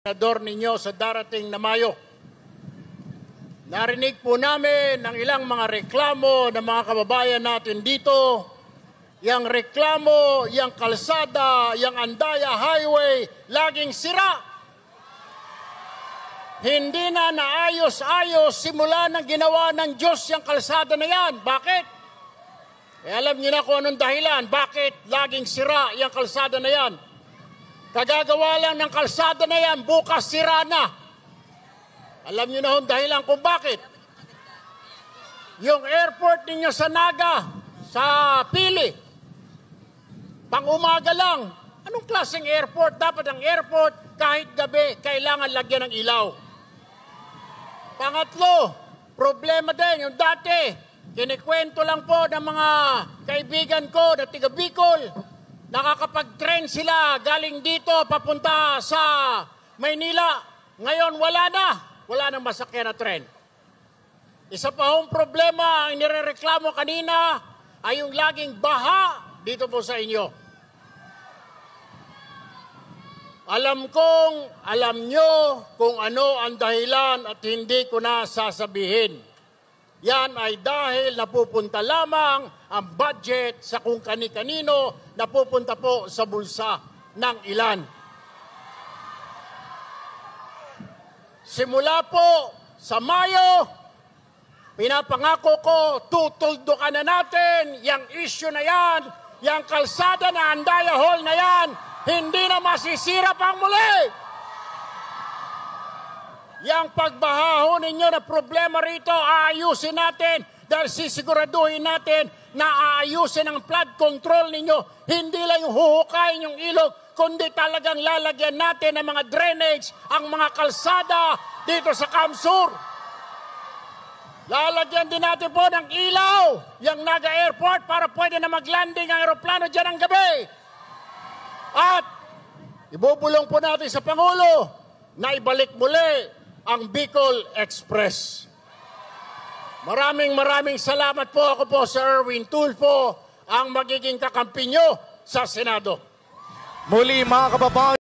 Senador ninyo sa darating na Mayo. Narinig po namin ng ilang mga reklamo ng mga kababayan natin dito. Yang reklamo, yang kalsada, yang Andaya Highway, laging sira. Hindi na naayos-ayos simula ng ginawa ng Diyos yung kalsada na yan. Bakit? Alam niyo na kung anong dahilan. Bakit laging sira yung kalsada na yan? Kagagawa lang ng kalsada na yan, bukas sira na. Alam niyo na kung dahilan kung bakit. Yung airport ninyo sa Naga, sa Pili, pang-umaga lang. Anong klaseng airport? Dapat ang airport, kahit gabi, kailangan lagyan ng ilaw. Pangatlo, problema din, yung dati, kinikwento lang po ng mga kaibigan ko na tiga Bicol, nakakapag-train sila galing dito papunta sa Maynila. Ngayon wala nang masakyan na tren. Isa pa hong problema ang nirereklamo kanina ay yung laging baha dito po sa inyo. Alam nyo kung ano ang dahilan at hindi ko na sasabihin. Yan ay dahil napupunta lamang ang budget sa kung kani-kanino, napupunta po sa bulsa ng ilan. Simula po sa Mayo, pinapangako ko, tutuldukan na natin yung issue na yan, yung kalsada na Andaya Hall na yan, hindi na masisira pang muli. Yang pagbahaho ninyo na problema rito, aayusin natin dahil sisiguraduhin natin na aayusin ang flood control ninyo. Hindi lang yung huhukayin yung ilog, kundi talagang lalagyan natin ng mga drainage, ang mga kalsada dito sa Kamsur. Lalagyan din natin po ng ilaw, yung Naga Airport, para pwede na maglanding ang aeroplano dyan ang gabi. At ibubulong po natin sa Pangulo na ibalik muli ang Bicol Express. Maraming salamat po. Ako po si Erwin Tulfo, ang magiging kakampi nyo sa Senado. Muli mga kababayan.